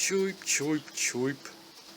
Choip, choip, choip.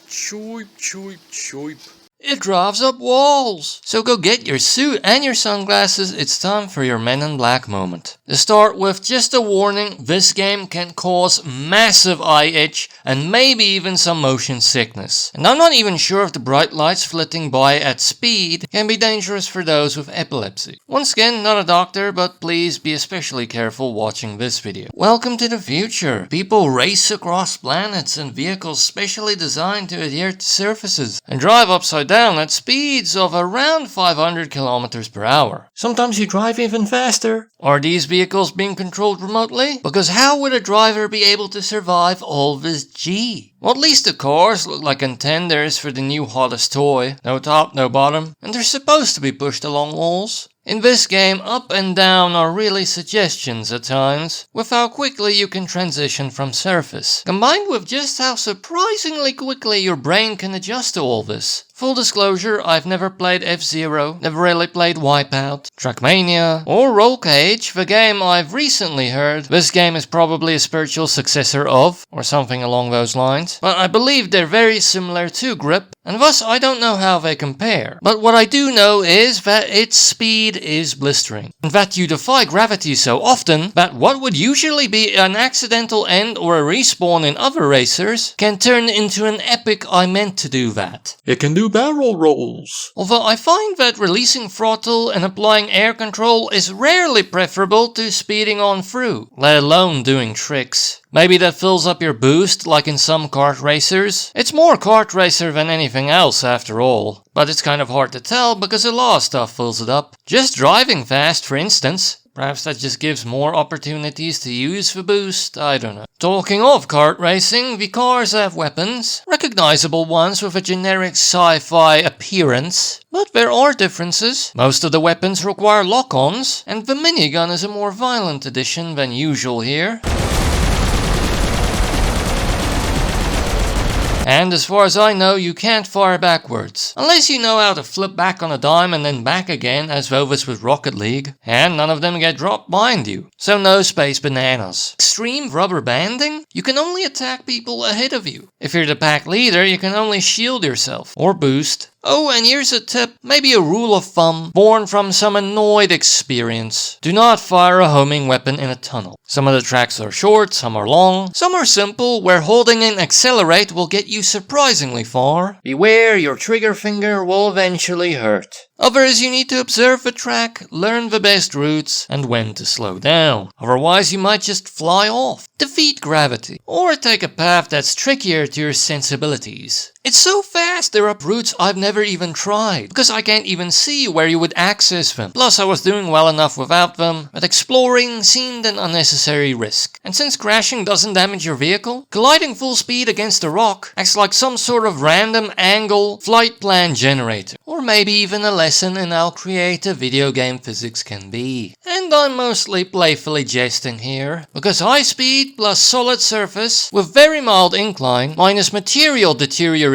Choip, choip, choip. It drives up walls! So go get your suit and your sunglasses, it's time for your Men in Black moment. To start with, just a warning, this game can cause massive eye itch and maybe even some motion sickness. And I'm not even sure if the bright lights flitting by at speed can be dangerous for those with epilepsy. Once again, not a doctor, but please be especially careful watching this video. Welcome to the future. People race across planets in vehicles specially designed to adhere to surfaces and drive upside down at speeds of around 500 kilometers per hour. Sometimes you drive even faster. Are these vehicles being controlled remotely? Because how would a driver be able to survive all this G? Well, at least the cars look like contenders for the new hottest toy. No top, no bottom, and they're supposed to be pushed along walls. In this game, up and down are really suggestions at times, with how quickly you can transition from surface, combined with just how surprisingly quickly your brain can adjust to all this. Full disclosure, I've never played F-Zero, never really played Wipeout, Trackmania, or Roll Cage, the game I've recently heard this game is probably a spiritual successor of, or something along those lines, but I believe they're very similar to Grip, and thus I don't know how they compare. But what I do know is that its speed is blistering, and that you defy gravity so often that what would usually be an accidental end or a respawn in other racers can turn into an epic I meant to do that. It can do barrel rolls. Although I find that releasing throttle and applying air control is rarely preferable to speeding on through, let alone doing tricks. Maybe that fills up your boost like in some kart racers. It's more kart racer than anything else after all. But it's kind of hard to tell because a lot of stuff fills it up. Just driving fast, for instance. Perhaps that just gives more opportunities to use the boost, I don't know. Talking of kart racing, the cars have weapons. Recognizable ones with a generic sci-fi appearance. But there are differences. Most of the weapons require lock-ons, and the minigun is a more violent addition than usual here. And as far as I know, you can't fire backwards. Unless you know how to flip back on a dime and then back again, as though this was Rocket League. And none of them get dropped behind you. So no space bananas. Extreme rubber banding? You can only attack people ahead of you. If you're the pack leader, you can only shield yourself. Or boost. Oh, and here's a tip, maybe a rule of thumb, born from some annoyed experience. Do not fire a homing weapon in a tunnel. Some of the tracks are short, some are long, some are simple, where holding and accelerate will get you surprisingly far. Beware, your trigger finger will eventually hurt. Others, you need to observe the track, learn the best routes, and when to slow down. Otherwise, you might just fly off, defeat gravity, or take a path that's trickier to your sensibilities. It's so fast they're up routes I've never even tried, because I can't even see where you would access them. Plus I was doing well enough without them, but exploring seemed an unnecessary risk. And since crashing doesn't damage your vehicle, colliding full speed against a rock acts like some sort of random angle flight plan generator. Or maybe even a lesson in how creative video game physics can be. And I'm mostly playfully jesting here, because high speed plus solid surface with very mild incline minus material deterioration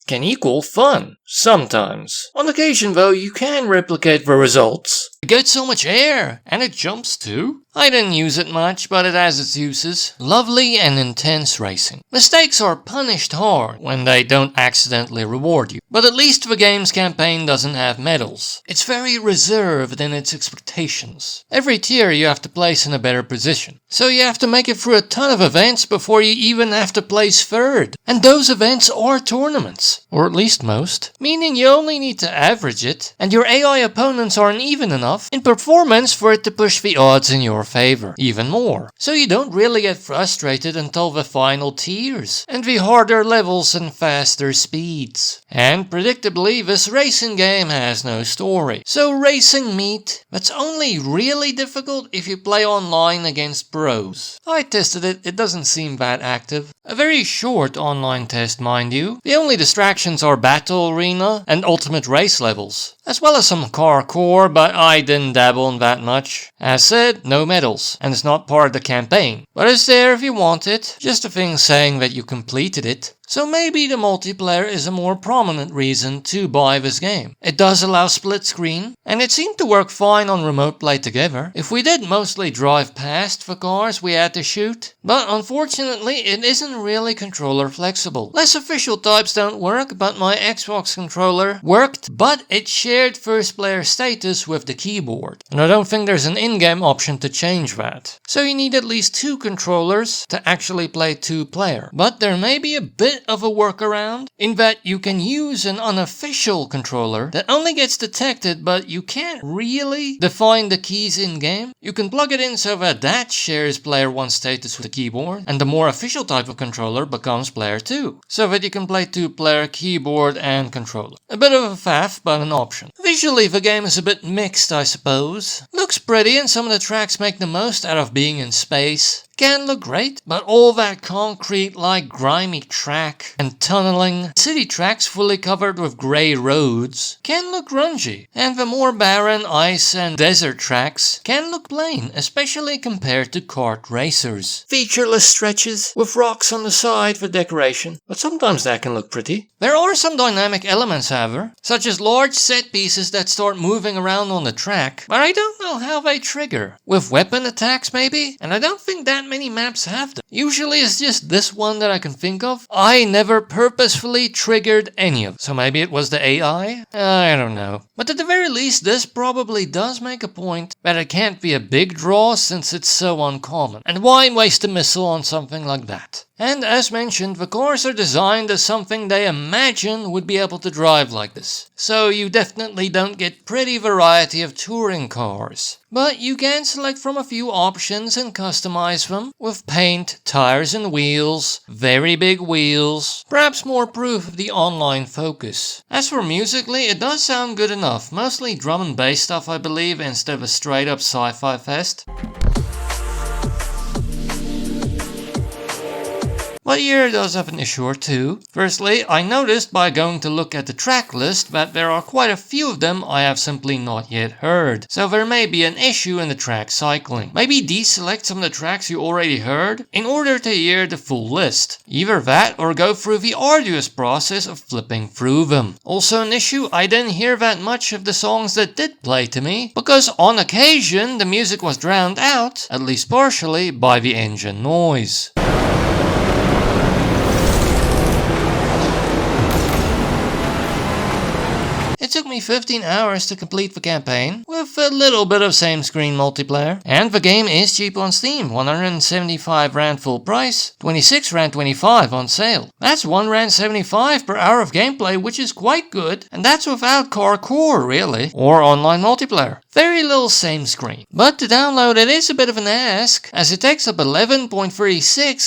can equal fun. Sometimes. On occasion though, you can replicate the results. It gets so much air, and it jumps too. I didn't use it much, but it has its uses. Lovely and intense racing. Mistakes are punished hard when they don't accidentally reward you. But at least the game's campaign doesn't have medals. It's very reserved in its expectations. Every tier you have to place in a better position. So you have to make it through a ton of events before you even have to place third. And those events are tournaments. Or at least most. Meaning you only need to average it, and your AI opponents aren't even enough in performance for it to push the odds in your favor even more. So you don't really get frustrated until the final tiers, and the harder levels and faster speeds. And predictably, this racing game has no story. So racing meat, that's only really difficult if you play online against pros. I tested it, it doesn't seem that active. A very short online test, mind you. The only distractions are battle arena and ultimate race levels, as well as some Carkour, but I didn't dabble in that much. As said, no medals, and it's not part of the campaign, but it's there if you want it, just a thing saying that you completed it. So maybe the multiplayer is a more prominent reason to buy this game. It does allow split screen, and it seemed to work fine on remote play together. If we did mostly drive past the cars we had to shoot, but unfortunately it isn't really controller flexible. Less official types don't work, but my Xbox controller worked, but it shared first player status with the keyboard. And I don't think there's an in-game option to change that. So you need at least 2 controllers to actually play 2-player. But there may be a bit of a workaround in that you can use an unofficial controller that only gets detected, but you can't really define the keys in-game. You can plug it in so that shares player 1 status with the keyboard, and the more official type of controller becomes player 2, so that you can play 2-player keyboard and controller. A bit of a faff, but an option. Visually the game is a bit mixed, I suppose. Looks pretty and some of the tracks make the most out of being in space. Can look great, but all that concrete-like grimy track and tunneling, city tracks fully covered with grey roads, can look grungy, and the more barren ice and desert tracks can look plain, especially compared to kart racers. Featureless stretches with rocks on the side for decoration, but sometimes that can look pretty. There are some dynamic elements, however, such as large set pieces that start moving around on the track, but I don't know how they trigger. With weapon attacks maybe? And I don't think that many maps have them. Usually it's just this one that I can think of. I never purposefully triggered any of them. So maybe it was the AI? I don't know. But at the very least, this probably does make a point that it can't be a big draw since it's so uncommon. And why waste a missile on something like that? And as mentioned, the cars are designed as something they imagine would be able to drive like this. So you definitely don't get pretty variety of touring cars. But you can select from a few options and customize them with paint, tires and wheels, very big wheels, perhaps more proof of the online focus. As for musically, it does sound good enough, mostly drum and bass stuff I believe instead of a straight up sci-fi fest. But here does have an issue or two. Firstly, I noticed by going to look at the track list that there are quite a few of them I have simply not yet heard. So there may be an issue in the track cycling. Maybe deselect some of the tracks you already heard in order to hear the full list. Either that or go through the arduous process of flipping through them. Also an issue, I didn't hear that much of the songs that did play to me, because on occasion the music was drowned out, at least partially, by the engine noise. It took me 15 hours to complete the campaign, with a little bit of same screen multiplayer. And the game is cheap on Steam, 175 Rand full price, 26 Rand 25 on sale. That's 1 Rand 75 per hour of gameplay, which is quite good, and that's without Carkour really, or online multiplayer. Very little same screen. But to download it is a bit of an ask, as it takes up 11.36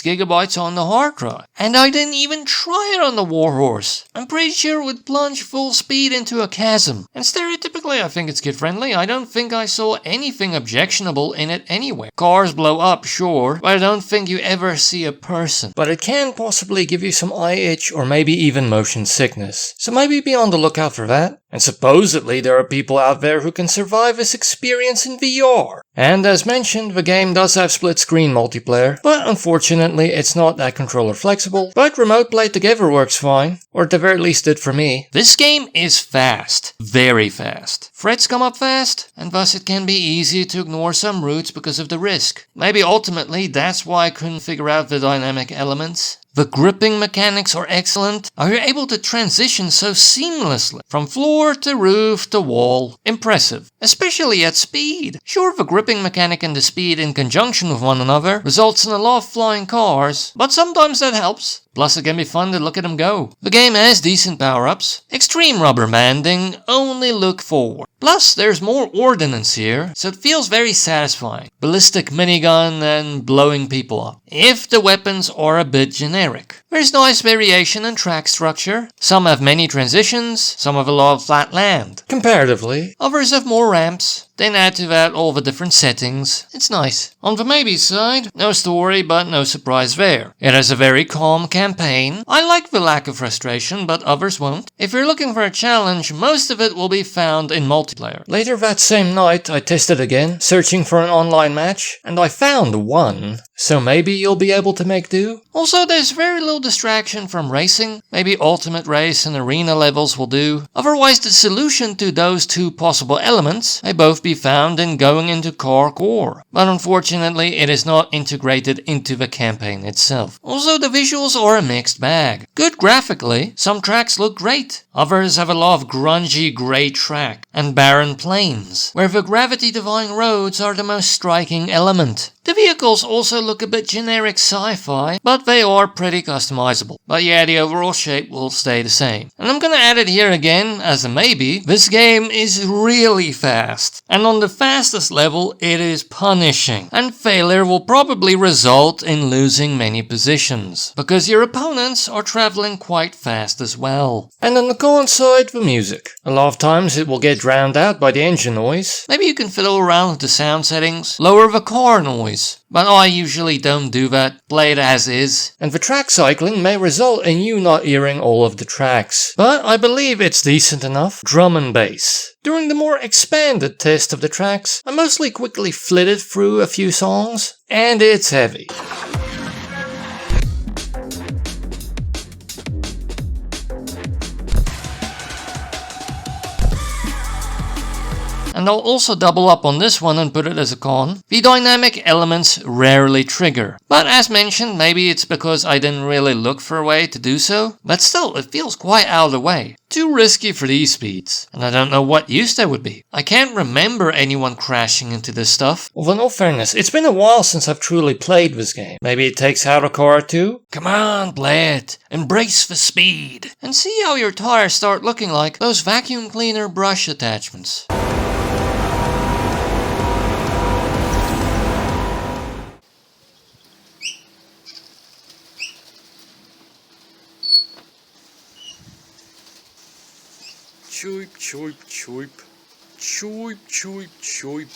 gigabytes on the hard drive. And I didn't even try it on the Warhorse. I'm pretty sure it would plunge full speed into a chasm. And stereotypically I think it's kid-friendly. I don't think I saw anything objectionable in it anyway. Cars blow up, sure, but I don't think you ever see a person. But it can possibly give you some eye itch or maybe even motion sickness. So maybe be on the lookout for that. And supposedly there are people out there who can survive this experience in VR. And as mentioned, the game does have split screen multiplayer, but unfortunately it's not that controller flexible, but remote play together works fine, or at the very least did for me. This game is fast, very fast. Threats come up fast, and thus it can be easy to ignore some routes because of the risk. Maybe ultimately that's why I couldn't figure out the dynamic elements. The gripping mechanics are excellent. Are you able to transition so seamlessly from floor to roof to wall? Impressive, especially at speed. Sure, the gripping mechanic and the speed in conjunction with one another results in a lot of flying cars, but sometimes that helps. Plus it can be fun to look at them go. The game has decent power-ups. Extreme rubber banding, only look forward. Plus there's more ordnance here, so it feels very satisfying. Ballistic minigun and blowing people up. If the weapons are a bit generic. There's nice variation in track structure. Some have many transitions, some have a lot of flat land. Comparatively, others have more ramps. Then add to that all the different settings. It's nice. On the maybe side, no story but no surprise there. It has a very calm campaign, I like the lack of frustration, but others won't. If you're looking for a challenge, most of it will be found in multiplayer. Later that same night, I tested again, searching for an online match, and I found one. So maybe you'll be able to make do? Also, there's very little distraction from racing. Maybe Ultimate Race and Arena levels will do. Otherwise, the solution to those two possible elements may both be found in going into Carkour. But unfortunately, it is not integrated into the campaign itself. Also, the visuals are a mixed bag. Good graphically, some tracks look great. Others have a lot of grungy grey track and barren plains, where the gravity-defying roads are the most striking element. The vehicles also look a bit generic sci-fi, but they are pretty customizable. But yeah, the overall shape will stay the same. And I'm gonna add it here again as a maybe. This game is really fast. And on the fastest level, it is punishing. And failure will probably result in losing many positions, because your opponents are traveling quite fast as well. And on the con side, the music. A lot of times it will get drowned out by the engine noise. Maybe you can fiddle around with the sound settings, lower the car noise. But I usually don't do that, play it as is. And the track cycling may result in you not hearing all of the tracks. But I believe it's decent enough. Drum and bass. During the more expanded test of the tracks, I mostly quickly flitted through a few songs, and it's heavy. And I'll also double up on this one and put it as a con. The dynamic elements rarely trigger. But as mentioned, maybe it's because I didn't really look for a way to do so. But still, it feels quite out of the way. Too risky for these speeds. And I don't know what use there would be. I can't remember anyone crashing into this stuff. Well, in all fairness, it's been a while since I've truly played this game. Maybe it takes out a car or two? Come on, play it. Embrace the speed. And see how your tires start looking like those vacuum cleaner brush attachments. Choip, choip, choip. Choip, choip, choip.